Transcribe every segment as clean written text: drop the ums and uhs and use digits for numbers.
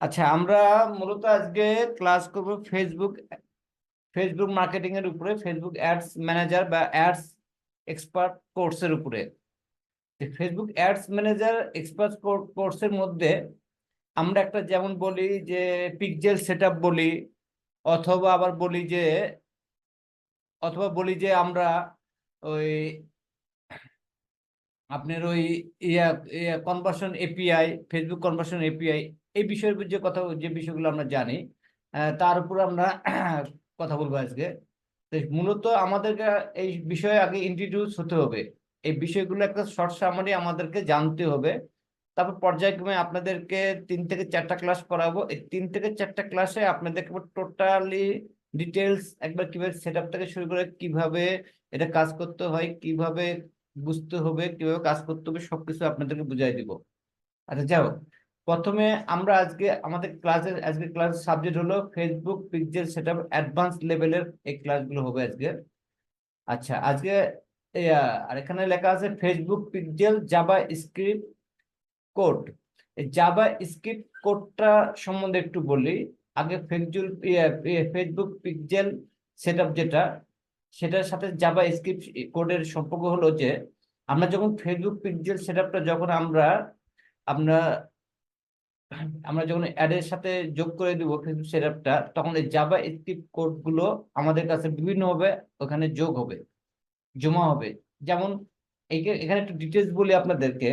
আচ্ছা, আমরা মূলত আজকে ক্লাস করব ফেসবুক ফেসবুক মার্কেটিং এর উপরে, ফেসবুক অ্যাডস ম্যানেজার বা অ্যাডস এক্সপার্ট কোর্সের উপরে। ফেসবুক অ্যাডস ম্যানেজার এক্সপার্ট কোর্সের মধ্যে আমরা একটা যেমন বলি যে পিক্সেল সেটআপ বলি, অথবা আবার বলি যে আমরা ওই আপনার ওই ইয়া conversion API, Facebook conversion API, এই বিষয়ের যে বিষয়গুলো আমরা জানি, তার উপর আমরা কথা বলবো আজকে। তো মূলত আমাদেরকে এই বিষয়ে আগে ইন্ট্রোডিউস হতে হবে। এই বিষয়গুলো একটা শর্ট সামারি আমাদেরকে জানতে হবে। তারপর পর্যায়ক্রমে আপনাদেরকে 3 থেকে 4টা ক্লাস করাবো। এই 3 থেকে 4টা ক্লাসে আপনাদেরকে টোটালি ডিটেলস একবার কিভাবে সেট আপ থেকে শুরু করে কিভাবে এটা কাজ করতে হয়, কিভাবে বুঝতে হবে, কিভাবে কাজ করতে হবে, সবকিছু আপনাদেরকে বুঝাই দিব। আচ্ছা, যাও প্রথমে আমরা আজকে ক্লাস সাবজেক্ট হলো ফেসবুক পিক্সেল সেটআপ অ্যাডভান্স লেভেলের এই ক্লাসগুলো হবে আজকে। আচ্ছা, আজকে আর এখানে লেখা আছে Facebook pixel Java script code. এই জাভা স্ক্রিপ্ট কোডটা সম্বন্ধে একটু বলি। আগে ফেসবুক পিক্সেল সেটআপ যেটা, সেটার সাথে জাভা স্ক্রিপ্ট কোডের সম্পর্ক হলো যে আমরা যখন ফেসবুক পিক্সেল সেটআপটা যখন আমরা আমরা যখন অ্যাডের সাথে যোগ করে দিব ফেসবুক সেটআপটা, তখন এই জাভা স্ক্রিপ্ট কোড গুলো আমাদের কাছে বিভিন্ন হবে, ওখানে যোগ হবে, জমা হবে। যেমন এখানে একটু ডিটেলস বলি আপনাদেরকে।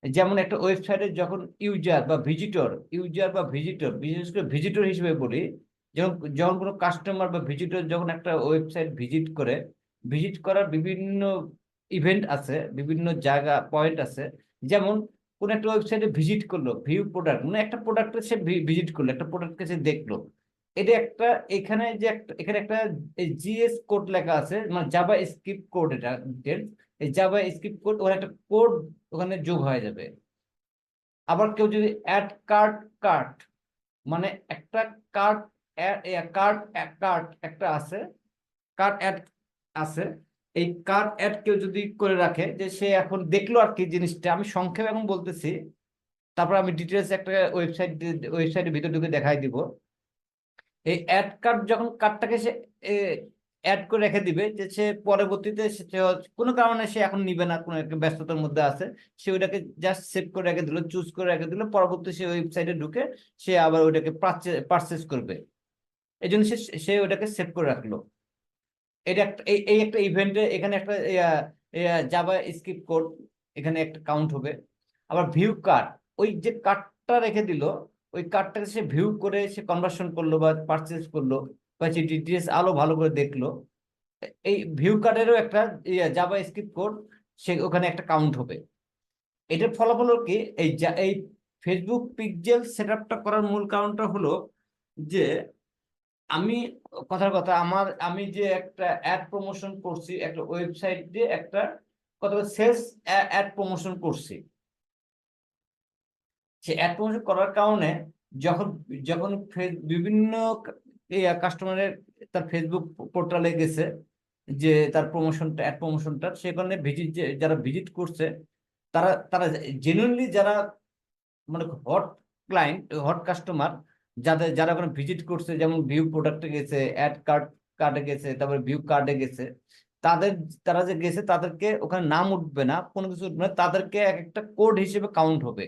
যেমন একটা ওয়েবসাইটে যখন ইউজার বা ভিজিটর, বিশেষ করে ভিজিটর হিসেবে বলি, যখন যখন কোনো কাস্টমার বা ভিজিটর যখন একটা ওয়েবসাইট ভিজিট করার বিভিন্ন ইভেন্ট আছে, বিভিন্ন জায়গা পয়েন্ট আছে। যেমন কোন একটা ওয়েবসাইটে ভিজিট করলো, ভিউ প্রোডাক্ট, মানে একটা প্রোডাক্টে সে ভিজিট করলো, একটা প্রোডাক্টকে সে দেখলো। এটা একটা, এখানে একটা জিএস কোড লেখা আছে, মানে জাভা স্ক্রিপ্ট কোড। এটা details। এই জাভা স্ক্রিপ্ট কোড ওর একটা কোড ওখানে যোগ হয়ে যাবে। আবার কেউ যদি অ্যাড কার্ট কার্ট, মানে একটা কার্ট কার্ট কার্ট একটা আছে, কার্ট অ্যাড আছে। এই কার্ট অ্যাড কেউ যদি করে রাখে, যে সে এখন দেখলো আর কি জিনিসটা, আমি সংক্ষেপে এখন বলতেছি, তারপর আমি ডিটেলস একটা ওয়েবসাইটের ভিতর ঢুকে দেখাই দিব। এই অ্যাড কার্ড যখন কার্ডটাকে সে অ্যাড করে রেখে দিবে, যে সে পরবর্তীতে কোনো কারণে সে এখন নিবে না, কোনো একটা ব্যস্ততার মধ্যে আছে, সে ওইটাকে জাস্ট সেভ করে রেখে দিল, চুজ করে রেখে দিল, পরবর্তী সে ওয়েবসাইটে ঢুকে সে আবার ওইটাকে পারচেস করবে। এই জন্য সে সে ওইটাকে সেভ করে রাখলো। এটা একটা এই একটা ইভেন্টে এখানে একটা জাভা স্ক্রিপ্ট কোড এখানে একটা কাউন্ট হবে। আবার ভিউ কার্ড, ওই যে কার্ডটা রেখে দিল, ওই কার্ডটাকে সে ভিউ করে সে কনভার্সন করলো বা পারচেস করলো, বা সে ডিটেলস আলো ভালো করে দেখলো, এই ভিউ কার্ডেরও একটা জাভা স্ক্রিপ্ট কোড সে ওখানে একটা কাউন্ট হবে। এটার ফলাফল হলো কি, এই ফেসবুক পিক্সেল সেটআপটা করার মূল কারণটা হলো যে আমি, কথার কথা, আমি যে একটা অ্যাড প্রমোশন করছি, একটা ওয়েবসাইট দিয়ে একটা কত সেলস অ্যাড প্রমোশন করছি। সে অ্যাড প্রমোশন করার কারণে যখন যখন বিভিন্ন কাস্টমারের তার ফেসবুক পোর্টালে গেছে, যে তার অ্যাড প্রমোশনটা, সেখানে যারা ভিজিট করছে, তারা তারা জেনুইনলি যারা, মানে হট কাস্টমার, যারা ওখানে ভিজিট করছে, যেমন ভিউ প্রোডাক্টে গেছে, অ্যাড কার্ডে গেছে, তারপরে ভিউ কার্ডে গেছে, তাদের তারা যে গেছে তাদেরকে ওখানে নাম উঠবে না, কোনো কিছু উঠবে না, তাদেরকে এক একটা কোড হিসেবে কাউন্ট হবে।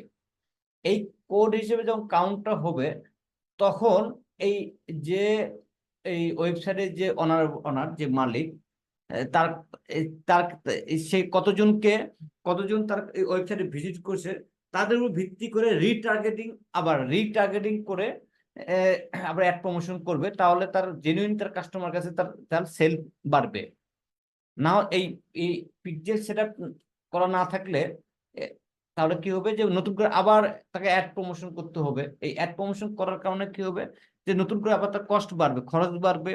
এই কোড হিসেবে যখন কাউন্টটা হবে, তখন এই যে এই ওয়েবসাইটের যে অনার যে মালিক, তার তার সেই কতজন তার ওয়েবসাইটে ভিজিট করছে, তাদের উপর ভিত্তি করে রিটার্গেটিং করে আহ, আবার অ্যাড প্রমোশন করবে, তাহলে তার জেনুইন তার কাস্টমার কাছে তার তার সেল বাড়বে। না, এই এই পিক্সেল সেটআপ করা না থাকলে এ, তাহলে কি হবে, যে নতুন করে আবার তাকে অ্যাড প্রমোশন করতে হবে। এই অ্যাড প্রমোশন করার কারণে কি হবে, যে নতুন করে আবার তার কস্ট বাড়বে, খরচ বাড়বে।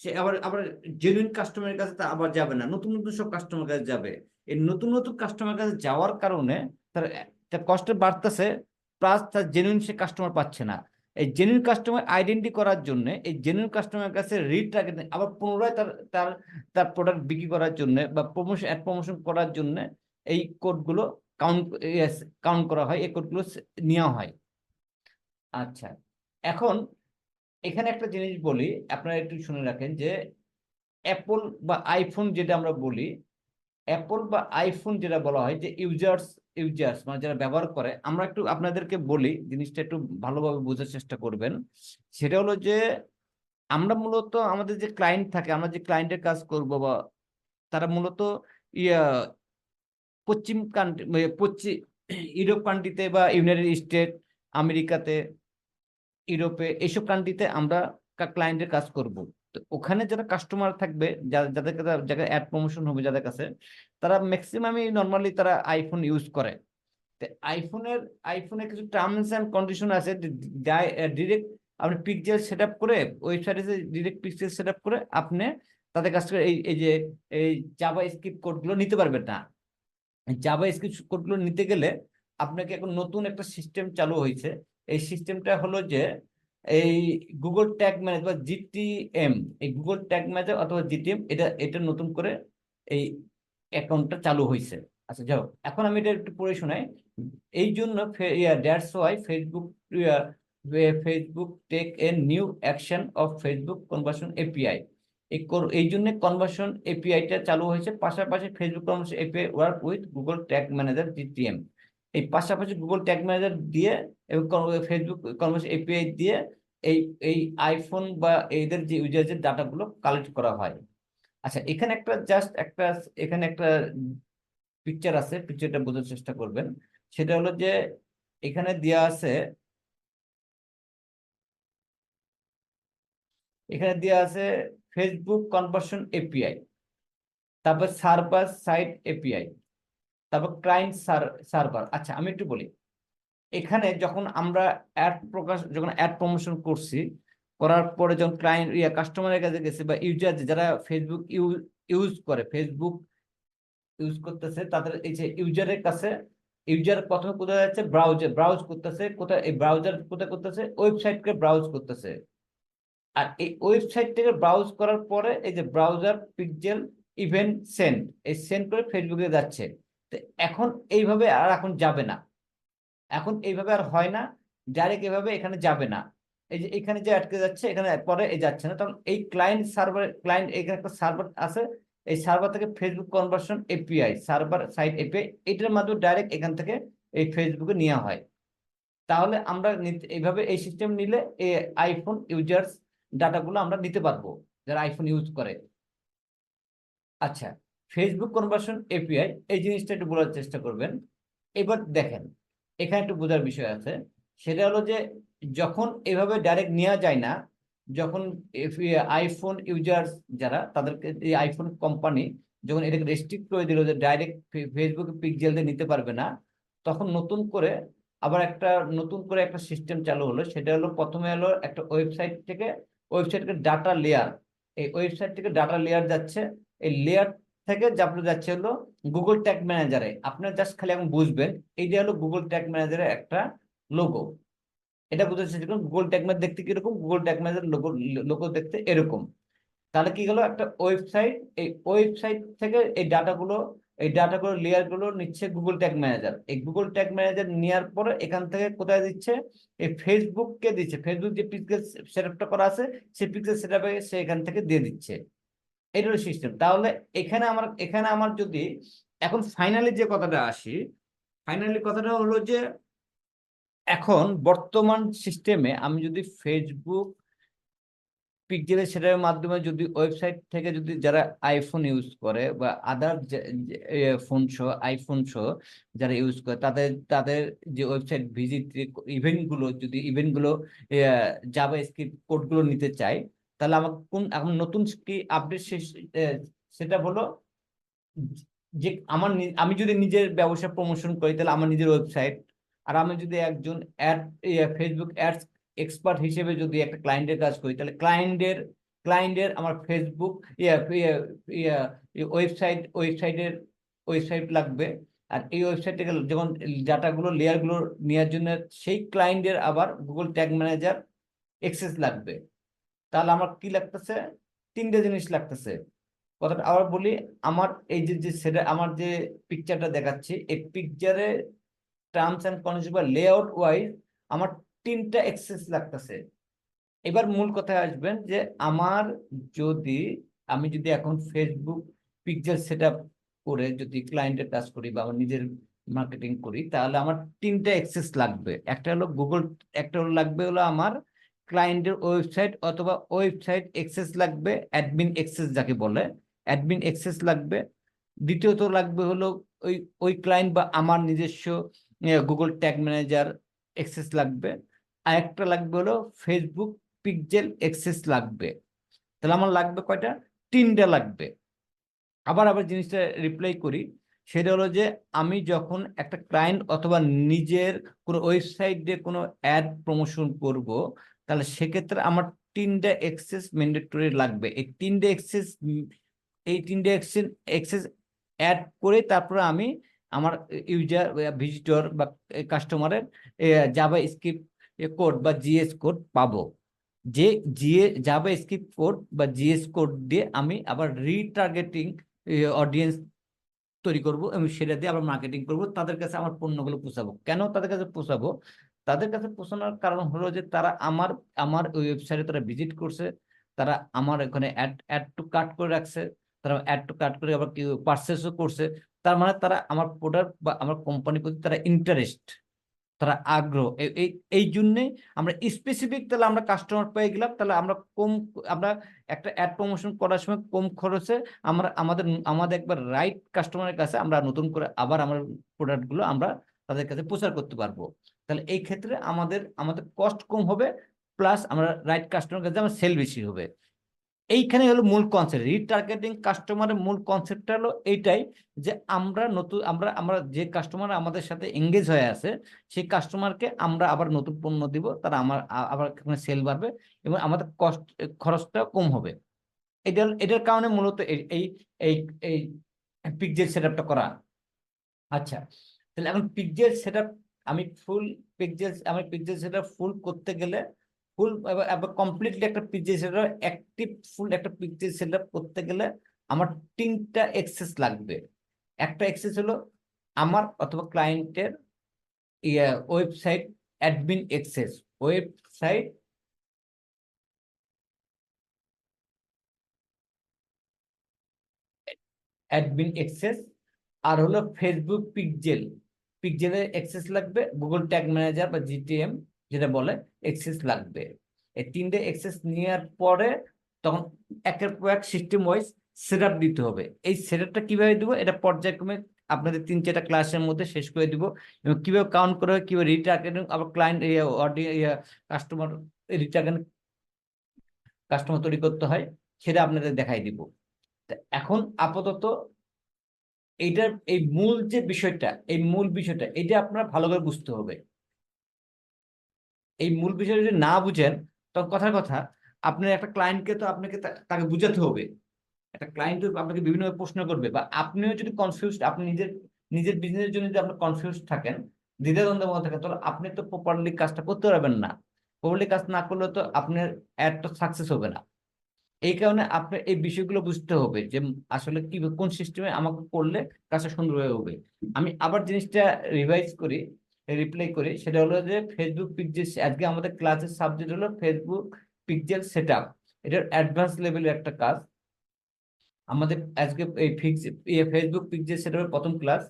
সে আবার আবার জেনুইন কাস্টমারের কাছে তা আবার যাবে না, নতুন নতুন সব কাস্টমার কাছে যাবে। এই নতুন নতুন কাস্টমার কাছে যাওয়ার কারণে তার তার কষ্ট বাড়তেছে, প্লাস তার জেনুইন সে কাস্টমার পাচ্ছে না। এই জেনুইন কাস্টমার আইডেন্টি করার জন্য, এই জেনুইন কাস্টমার কাছে রিটার্গেটিং আবার পুনরায় তার তার তার প্রোডাক্ট বিক্রি করার জন্য বা অ্যাড প্রমোশন করার জন্য এই কোডগুলো কাউন্ট কাউন্ট করা হয়, এই কোডগুলো নেওয়া হয়। আচ্ছা, এখন এখানে একটা জিনিস বলি, আপনারা একটু শুনে রাখেন যে অ্যাপল বা আইফোন যেটা আমরা বলি, অ্যাপল বা আইফোন যেটা বলা হয় যে ইউজার্স মানে যারা ব্যবহার করে, আমরা একটু আপনাদেরকে বলি জিনিসটা একটু ভালোভাবে বোঝার চেষ্টা করবেন। সেটা হলো যে আমরা মূলত আমাদের যে ক্লায়েন্ট থাকে, আমরা যে ক্লায়েন্টের কাজ করব, বা তারা মূলত ইয়া পশ্চিম কান্ট্রি, পশ্চিম ইউরোপ কান্ট্রিতে বা ইউনাইটেড স্টেট, আমেরিকাতে, ইউরোপে, এইসব কান্ট্রিতে আমরা ক্লায়েন্টের কাজ করব। তো ওখানে যারা কাস্টমার থাকবে, যাদের কাছে যাদের অ্যাড প্রমোশন হবে যাদের কাছে, তারা ম্যাক্সিমামই নর্মালি তারা আইফোন ইউজ করে। তো আইফোনের কিছু টার্মস অ্যান্ড কন্ডিশন আছে, ডিরেক্ট আপনি পিকচার সেট আপ করে, ওয়েবসাইটে ডিরেক্ট পিকচার সেট আপ করে আপনি তাদের কাছ থেকে এই এই যে এই জাভা স্ক্রিপ্ট কোডগুলো নিতে পারবেন না। জাভা স্ক্রিপ্ট কোডগুলো নিতে গেলে আপনাকে এখন নতুন একটা সিস্টেম চালু হয়েছে। এই সিস্টেমটা হলো যে এই গুগল ট্যাগ ম্যানেজার বা জিটিএম, এই গুগল ট্যাগ ম্যানেজার অথবা জিটিএম, এটা এটা নতুন করে এই অ্যাকাউন্টটা চালু হয়েছে। আচ্ছা যাও, এখন আমি এটা একটু পড়ে শোনাই। এই জন্য that's why Facebook take a new action of Facebook conversion API. এই জন্য কনভার্সন এপিআইটা চালু হয়েছে, পাশাপাশি Facebook conversion API work with Google tag manager GTM. এই পাশাপাশি গুগল ট্যাগ ম্যানেজার দিয়ে এবং ফেসবুক কনভার্সন এপিআই দিয়ে এই এই আইফোন বা এদের যে ইউজারদের ডাটাগুলো কালেক্ট করা হয়। আচ্ছা, এখানে একটা এখানে একটা পিকচার আছে, পিকচারটা বোঝার চেষ্টা করবেন। সেটা হলো যে এখানে দেওয়া আছে, এখানে দেওয়া আছে ফেসবুক কনভার্সন এপিআই, তারপর সার্ভার সাইড এপিআই, তারপর ক্লায়েন্ট সার্ভার। আচ্ছা, আমি একটু বলি, এখানে যখন আমরা যখন অ্যাড প্রমোশন করছি, করার পরে যখন ক্লায়েন্ট কাস্টমারের কাছে গেছে বা ইউজার যারা ফেসবুক ইউজ করে, ফেসবুক ইউজ করতেছে, তাদের এই যে ইউজারের কাছে, ইউজার প্রথমে কোথায় যাচ্ছে, ব্রাউজ করতেছে। কোথায় এই ব্রাউজার কোথায় করতেছে, ওয়েবসাইটকে ব্রাউজ করতেছে। আর এই ওয়েবসাইট থেকে ব্রাউজ করার পরে এই যে ব্রাউজার পিক্সেল ইভেন্ট সেন্ড, এই সেন্ড করে ফেসবুকে যাচ্ছে। তো এখন এইভাবে আর এখন যাবে না, এখন এইভাবে আর হয় না, ডাইরেক্ট এভাবে এখানে যাবে না। এই যে এখানে যে আটকে যাচ্ছে, এখানে পরে এই যাচ্ছে না, তখন এই ক্লায়েন্ট এখানে একটা সার্ভার আছে, এই সার্ভার থেকে Facebook conversion API, server side API, এটার মাধ্যমে ডাইরেক্ট এখান থেকে এই ফেসবুকে নেওয়া হয়। তাহলে আমরা এইভাবে এই সিস্টেম নিলে এই আইফোন ইউজার্স ডাটাগুলো আমরা নিতে পারবো, যারা আইফোন ইউজ করে। আচ্ছা, ফেসবুক কনভার্সন এপিআই, এই জিনিসটা একটু বোঝার চেষ্টা করবেন। এবার দেখেন, এখানে একটু বোঝার বিষয় আছে। সেটা হলো যে যখন এভাবে ডাইরেক্ট নেওয়া যায় না, যখন আইফোন ইউজার্স যারা, তাদেরকে এই আইফোন কোম্পানি যখন এটাকে রেস্ট্রিক্ট করে দিল যে ডাইরেক্ট ফেসবুকে পিক্সেল দিয়ে নিতে পারবে না, তখন নতুন করে একটা সিস্টেম চালু হলো। সেটা হলো, প্রথমে হলো একটা ওয়েবসাইট থেকে ডাটা লেয়ার, এই ওয়েবসাইট থেকে ডাটা লেয়ার যাচ্ছে। এই লেয়ার থেকে আপনার যাচ্ছে হলো গুগল ট্যাগ ম্যানেজারে। আপনার জাস্ট খালি এখন বুঝবেন, এইটা হলো গুগল ট্যাগ ম্যানেজারের একটা লোগো। এটা বুঝতে চেষ্টা করুন, গুগল ট্যাগ ম্যানেজার দেখতে কিরকম, Google tag manager logo logo দেখতে এরকম। তাহলে কি হলো, একটা ওয়েবসাইট, এই ওয়েবসাইট থেকে এই ডাটাগুলো লেয়ার গুলো নিচ্ছে গুগল ট্যাগ ম্যানেজার। এই গুগল ট্যাগ ম্যানেজার নেওয়ার পরে এখান থেকে কোথায় দিচ্ছে, এই ফেসবুককে দিচ্ছে। ফেসবুক যে পিক্সেল সেটআপটা করা আছে, সেই পিক্সেল সেটআপে সে এখান থেকে দিয়ে দিচ্ছে। এটা হলো সিস্টেম। তাহলে এখানে আমার যদি এখন ফাইনালি যে কথাটা আসি, ফাইনালি কথাটা হলো যে এখন বর্তমান সিস্টেমে আমি যদি ফেসবুক পিকচারের সেটার মাধ্যমে যদি ওয়েবসাইট থেকে যদি যারা আইফোন ইউজ করে বা আদার ফোন সহ আইফোন সহ যারা ইউজ করে, তাদের তাদের যে ওয়েবসাইট ভিজিট ইভেন্টগুলো জাভা স্ক্রিপ্ট কোডগুলো নিতে চাই, তাহলে আমাকে এখন নতুন কি আপডেট সেটা হলো যে আমি যদি নিজের ব্যবসা প্রমোশন করি, তাহলে আমার নিজের ওয়েবসাইট, আর আমি যদি একজন ফেসবুক অ্যাডস এক্সপার্ট হিসেবে যদি একটা ক্লায়েন্টের কাজ করি, তাহলে ক্লায়েন্টের আমার ফেসবুক ওয়েবসাইট লাগবে। আর এই ওয়েবসাইট থেকে যখন ডাটাগুলো লেয়ারগুলো নেওয়ার জন্য সেই ক্লায়েন্টের আবার গুগল ট্যাগ ম্যানেজার এক্সেস লাগবে। তাহলে আমার কি লাগতেছে, তিনটে জিনিস লাগতেছে। কথাটা আবার বলি, আমার এই যে সেটা আমার যে পিকচারটা দেখাচ্ছি, এই পিকচারে টার্মস অ্যান্ড কন্ডিশন বা লেআউট ওয়াইজ আমার 3টা এক্সেস লাগতেছে। এবার মূল কথায় আসবেন যে যদি আমি এখন ফেসবুক পিক্সেল সেট আপ করে যদি ক্লায়েন্টের কাজ করি বা আমার নিজের মার্কেটিং করি, তাহলে আমার 3টা অ্যাক্সেস লাগবে। একটা হলো গুগল, একটা হলো লাগবে হলো আমার ক্লায়েন্টের ওয়েবসাইট অথবা ওয়েবসাইট অ্যাক্সেস লাগবে, অ্যাডমিন অ্যাক্সেস যাকে বলে, অ্যাডমিন অ্যাক্সেস লাগবে। দ্বিতীয়ত লাগবে হলো ওই ওই ক্লায়েন্ট বা আমার নিজস্ব গুগল ট্যাগ ম্যানেজার অ্যাক্সেস লাগবে। আর একটা লাগবে হলো ফেসবুক পিক্সেল অ্যাক্সেস লাগবে। তাহলে আমার লাগবে কয়টা? 3টা লাগবে। আবার আবার জিনিসটা রিপ্লাই করি, সেটা হলো যে আমি যখন একটা ক্লায়েন্ট অথবা নিজের কোনো ওয়েবসাইটে কোনো অ্যাড প্রমোশন করব, তাহলে সেক্ষেত্রে আমার 3টা অ্যাক্সেস ম্যান্ডেটরি লাগবে। এই তিনটে অ্যাক্সেস অ্যাড করে তারপরে আমি আমার ইউজার ভিজিটর বা কাস্টমারের জাভা স্ক্রিপ্ট কোড বা জিএস কোড পাবো। যে জাভা স্ক্রিপ্ট কোড বা জিএস কোড দিয়ে আমি আবার রিটার্গেটিং অডিয়েন্স তৈরি করব এবং সেটা দিয়ে আবার মার্কেটিং করব, তাদের কাছে আমার পণ্যগুলো পৌঁছাবো। কেন তাদের কাছে পৌঁছাবো? তাদের কাছে পৌঁছানোর কারণ হলো যে তারা আমার আমার ওয়েবসাইটে তারা ভিজিট করছে, তারা আমার এখানে অ্যাড টু কার্ট করে রাখছে, তারা অ্যাড টু কার্ট করে আবার কেউ পারচেসও করছে। তার মানে তারা আমার প্রোডাক্ট বা আমার কোম্পানির প্রতি তারা ইন্টারেস্ট, তারা আগ্রহ। এই এই জন্যে আমরা স্পেসিফিক, তাহলে আমরা কাস্টমার পেয়ে গেলাম, তাহলে আমরা একটা অ্যাড প্রমোশন করার সময় কম খরচে আমরা আমাদের আমাদের একবার রাইট কাস্টমারের কাছে আমরা নতুন করে আবার আমার প্রোডাক্টগুলো আমরা তাদের কাছে প্রচার করতে পারবো। তাহলে এই ক্ষেত্রে আমাদের আমাদের কস্ট কম হবে, প্লাস আমরা রাইট কাস্টমারের কাছে আমার সেল বেশি হবে। এইখানে হলো মূল কনসেপ্ট। রিটার্গেটিং কাস্টমারের মূল কনসেপ্টটা হলো এইটাই, যে আমরা নতুন আমরা আমরা যে কাস্টমার আমাদের সাথে এঙ্গেজ হয়ে আছে, সেই কাস্টমারকে আমরা আবার নতুন পণ্য দিব, তারা আবার সেল বাড়বে এবং আমাদের খরচটা কম হবে। এটার কারণে মূলত এই এই এই এই পিক্সেল সেটআপটা করা। আচ্ছা, তাহলে এখন পিক্সেল সেটআপ আমি পিক্সেল সেটআপ ফুল করতে গেলে, ফুল কমপ্লিটলি একটা পিক্সেল সেটআপ অ্যাক্টিভ ফুল একটা পিক্সেল সেটআপ করতে গেলে আমার 3টা অ্যাক্সেস লাগবে। একটা অ্যাক্সেস হলো আমার অথবা ক্লায়েন্টের website admin access, website admin access. আর হলো ফেসবুক পিক্সেলের অ্যাক্সেস লাগবে, গুগল ট্যাগ ম্যানেজার বা জিটিএম যেটা বলে অ্যাক্সেস লাগবে। এই 3টে অ্যাক্সেস নেওয়ার পরে তখন একের পর এক সিস্টেম ওয়াইজ সেট আপ দিতে হবে। এই সেট আপটা কিভাবে দিব, এটা পর্যায়ক্রমে আপনাদের 3-4টা ক্লাসের মধ্যে শেষ করে দিব। এবং কিভাবে কাউন্ট করা হয়, কিভাবে রিটার্গেটিং আবার ক্লায়েন্ট কাস্টমার রিটার্গেট কাস্টমার তৈরি করতে হয়, সেটা আপনাদের দেখাই দিব। এখন আপাতত এইটার এই মূল বিষয়টা এটা আপনারা ভালো করে বুঝতে হবে। এই মূল বিষয়টা যদি না বুঝেন, তখন কথার কথা আপনার একটা ক্লায়েন্টকে তো আপনাকে তাকে বুঝাতে হবে। একটা ক্লায়েন্ট আপনাকে বিভিন্ন প্রশ্ন করবে, বা আপনিও যদি কনফিউজ, আপনি নিজের নিজের বিজনেসের জন্য যদি আপনি কনফিউজ থাকেন, দ্বিধাদ্বন্দ্বের মধ্যে থাকেন, তাহলে আপনি তো প্রপারলি কাজটা করতে পারবেন না। প্রপারলি কাজ না করলে তো আপনার অ্যাডটা সাকসেস হবে না। এই কারণে আপনার এই বিষয়গুলো বুঝতে হবে যে আসলে কি কোন সিস্টেমে আমাকে করলে কাজটা সুন্দরভাবে হবে। আমি আবার জিনিসটা রিভাইজ করি, রিপ্লাই করি, সেটা হলো যে ফেসবুক পিক্সেল, আজকে আমাদের ক্লাসের সাবজেক্ট হলো ফেসবুক পিক্সেল সেটআপ। এটার অ্যাডভান্স লেভেলের একটা কাজ আমাদের আজকে। এই ফেসবুক পিক্সেল সেটআপের প্রথম ক্লাস।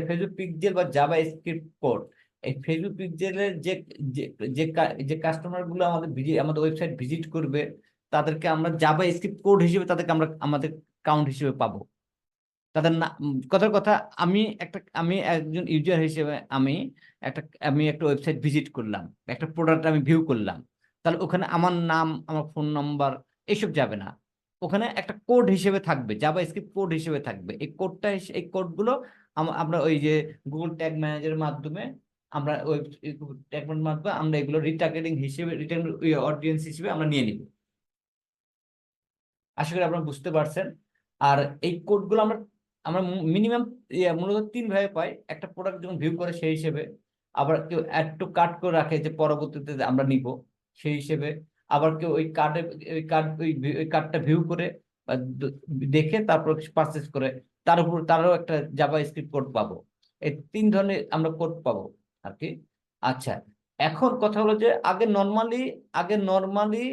ফেসবুক পিক্সেল বা জাভা স্ক্রিপ্ট কোড। এই ফেসবুক পিক্সেলের যে যে যে যে কাস্টমার গুলো আমাদের ওয়েবসাইট ভিজিট করবে, তাদেরকে আমরা জাভা স্ক্রিপ্ট কোড হিসেবে তাদেরকে আমরা আমাদের কাউন্ট হিসেবে পাবো। তাদের না কথার কথা, আমি একজন ইউজার হিসেবে আমি একটা ওয়েবসাইট ভিজিট করলাম, একটা প্রোডাক্ট আমি ভিউ করলাম, তাহলে ওখানে আমার নাম, আমার ফোন নাম্বার এইসব যাবে না। ওখানে একটা কোড হিসেবে থাকবে, জাভা স্ক্রিপ্ট কোড হিসেবে থাকবে। এই কোডগুলো আমরা ওই যে গুগল ট্যাগ ম্যানেজারের মাধ্যমে আমরা ওই ট্যাগ মাধ্যমে আমরা এগুলো রিটার্গেটিং হিসেবে, অডিয়েন্স হিসেবে আমরা নিয়ে নিব। আশা করি আপনারা বুঝতে পারছেন। আর এই কোডগুলো আমরা আমরা মিনিমাম মূলত 3 ভাবে পাই। একটা প্রোডাক্ট যখন ভিউ করে সেই হিসেবে, আবার কেউ অ্যাড টু কার্ট করে রাখে যে পরবর্তীতে আমরা নিব সেই হিসেবে, আবার কেউ ওই কার্ডে ওই কার্ডটা ভিউ করে বা দেখে তারপর পারচেস করে, তার উপর তারও একটা জাভা স্ক্রিপ্ট কোড পাবো। এই 3 ধরনের আমরা কোড পাবো আর কি। আচ্ছা, এখন কথা হলো যে আগে নর্মালি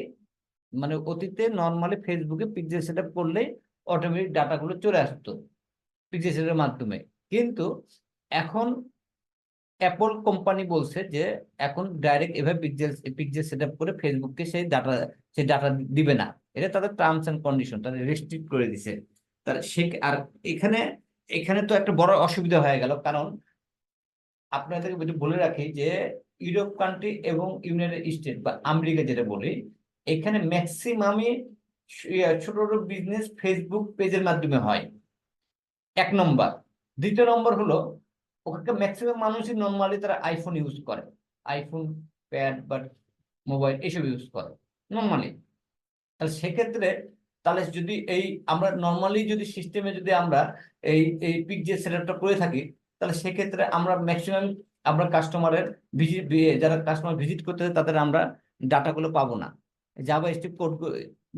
মানে অতীতে নর্মালি ফেসবুকে পিক্সেল সেট আপ করলেই অটোমেটিক ডাটাগুলো চলে আসতো পিক্সেল সেট এর মাধ্যমে। কিন্তু এখন অ্যাপল কোম্পানি বলছে যে এখন ডাইরেক্ট এভাবে পিক্সেল সেট আপ করে ফেসবুককে সেই ডাটা দিবে না। এটা তাদের টার্মস এন্ড কন্ডিশন, তাদের রেস্ট্রিক্ট করে দিছে। তার সে আর এখানে এখানে তো একটা বড় অসুবিধা হয়ে গেল, কারণ আপনাদেরকে একটু বলে রাখি যে ইউরোপ কান্ট্রি এবং ইউনাইটেড স্টেট বা আমেরিকা যেটা বলি, এখানে ম্যাক্সিমামই ছোট ছোট বিজনেস ফেসবুক পেজের মাধ্যমে হয়, 1 নম্বর। দ্বিতীয় নম্বর হলো ওখানকার ম্যাক্সিমাম মানুষই নর্মালি তারা আইফোন ইউজ করে, আইফোন, প্যাড বা মোবাইল এসব ইউজ করে নর্মালি। তাহলে সেক্ষেত্রে তাহলে যদি আমরা নর্মালি যদি সিস্টেমে যদি আমরা এই এই পিক যে সেটআপটা করে থাকি, তাহলে সেক্ষেত্রে আমরা ম্যাক্সিমাম আমরা কাস্টমারের ভিজিট, যারা কাস্টমার ভিজিট করতে তাদের আমরা ডাটাগুলো পাবো না, জাভা স্ক্রিপ্ট কোড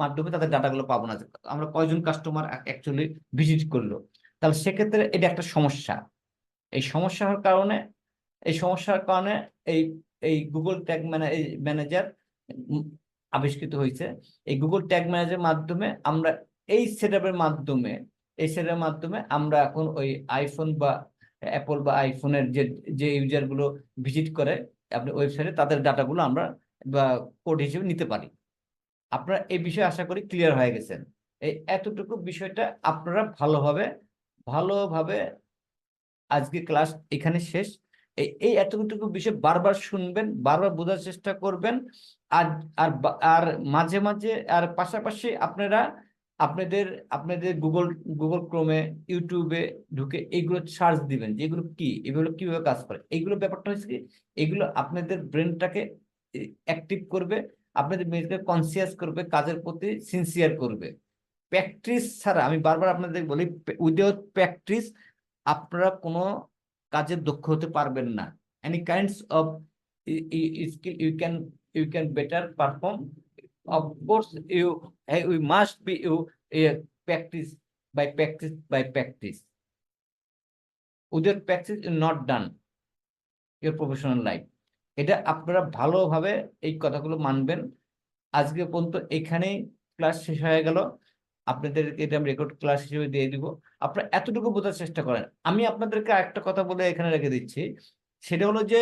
মাধ্যমে তাদের ডাটাগুলো পাবো না, আমরা কয়জন কাস্টমার অ্যাকচুয়ালি ভিজিট করলো। তাহলে সেক্ষেত্রে এটা একটা সমস্যা। এই সমস্যার কারণে এই সমস্যার কারণে এই এই গুগল ট্যাগ ম্যানেজার আবিষ্কৃত হয়েছে। এই গুগল ট্যাগ ম্যানেজারের মাধ্যমে আমরা এই সেটআপের মাধ্যমে আমরা এখন ওই আইফোন বা অ্যাপল বা আইফোনের যে যে ইউজার গুলো ভিজিট করে আপনি ওয়েবসাইটে, তাদের ডাটাগুলো আমরা বা কোড হিসেবে নিতে পারি। আপনারা এই বিষয়ে আশা করি ক্লিয়ার হয়ে গেছেন। এই এতটুকু বিষয়টা আপনারা ভালোভাবে ভালোভাবে আজকে ক্লাস এখানে শেষ। এই এতটুকু বিষয় বারবার শুনবেন, বারবার বোঝার চেষ্টা করবেন। আর আর আর মাঝে মাঝে আর পাশাপাশি আপনারা আপনাদের আপনাদের গুগল ক্রোমে, ইউটিউবে ঢুকে এইগুলো সার্চ দিবেন যে এগুলো কি, এগুলো কিভাবে কাজ করে। এইগুলো ব্যাপারটা হচ্ছে কি, এগুলো আপনাদের ব্রেনটাকে অ্যাক্টিভ করবে, আপনাদের মেজাজকে কনসিয়াস করবে, কাজের প্রতি সিনসিয়ার করবে। প্র্যাকটিস ছাড়া, আমি বারবার আপনাদের বলি, উইদাউট প্র্যাকটিস আপনারা কোনো কাজে দক্ষ হতে পারবেন না। Any kinds of skill you can better perform, of course we must be practice by practice. Without practice you not done your professional life. এটা আপনারা ভালোভাবে এই কথাগুলো মানবেন। আজকে পর্যন্ত এখানেই ক্লাস শেষ হয়ে গেল। আপনাদেরকে এটা আমি রেকর্ড ক্লাস হিসেবে দিয়ে দিব। আপনারা এতটুকু বোঝার চেষ্টা করেন। আমি আপনাদেরকে একটা কথা বলে এখানে রেখে দিচ্ছি, সেটা হলো যে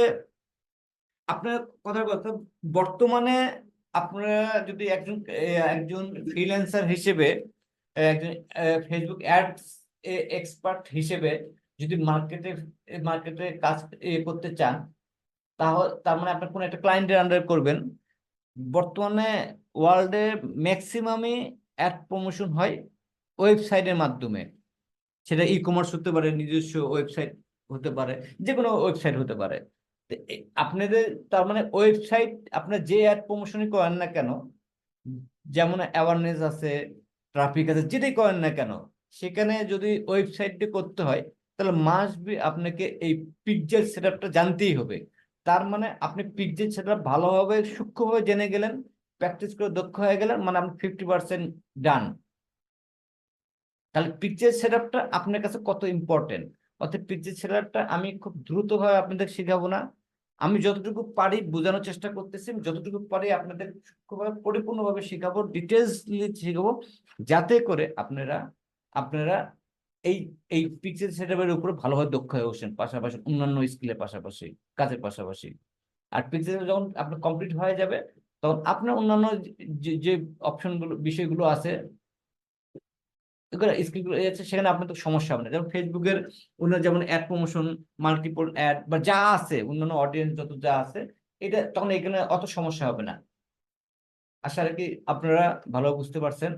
আপনার কথার কথা বর্তমানে আপনারা যদি একজন একজন ফ্রিল্যান্সার হিসেবে, একজন ফেসবুক অ্যাডস এক্সপার্ট হিসেবে যদি মার্কেটে কাজ করতে চান, তাহলে তার মানে আপনার কোনো একটা ক্লায়েন্টের আন্ডার করবেন। বর্তমানে ওয়ার্ল্ডে ম্যাক্সিমামই অ্যাড প্রমোশন হয় ওয়েবসাইটের মাধ্যমে। সেটা ই কমার্স হতে পারে, নিজস্ব ওয়েবসাইট হতে পারে, যে কোনো ওয়েবসাইট হতে পারে। আপনাদের তার মানে ওয়েবসাইট আপনার যে অ্যাড প্রমোশনই করেন না কেন, যেমন অ্যাওয়ারনেস আছে, ট্রাফিক আছে, যেটাই করেন না কেন, সেখানে যদি ওয়েবসাইটটি করতে হয় তাহলে মাস্ট বি আপনাকে এই পিক্সেল সেটআপটা জানতেই হবে। তার মানে আপনি পিক্সেল সেটআপ ভালোভাবে সূক্ষ্মভাবে জেনে গেলেন, প্র্যাকটিস করে দক্ষ হয়ে গেলেন, মানে আপনি 50% ডান। তাহলে পিকচার সেটআপটা আপনার কাছে কত ইম্পর্টেন্ট। অর্থাৎ পিকচার সেটআপটা আমি খুব দ্রুতভাবে আপনাদের শেখাবো না, আমি যতটুকু পারি বোঝানোর চেষ্টা করতেছি, যতটুকু পারি আপনাদের সূক্ষ্মভাবে পরিপূর্ণভাবে শেখাবো, ডিটেলসলি শেখাবো, যাতে করে আপনারা আপনারা এই এই পিকচার সেটআপের উপর ভালোভাবে দক্ষ হয়ে বসেন, পাশাপাশি অন্যান্য স্কিলের পাশাপাশি, কাজের পাশাপাশি। আর পিকচার যখন আপনার কমপ্লিট হয়ে যাবে, তখন আপনার অন্যান্য যে অপশনগুলো, বিষয়গুলো আছে, স্কিলগুলো আছে, সেখানে আপনার তো সমস্যা হবে না। যেমন ফেসবুকের অন্য যেমন অ্যাড প্রমোশন, মাল্টিপল অ্যাড বা যা আছে, অন্যান্য অডিয়েন্স যত যা আছে, এটা তখন এখানে অত সমস্যা হবে না। আশা রাখি আপনারা ভালো বুঝতে পারছেন।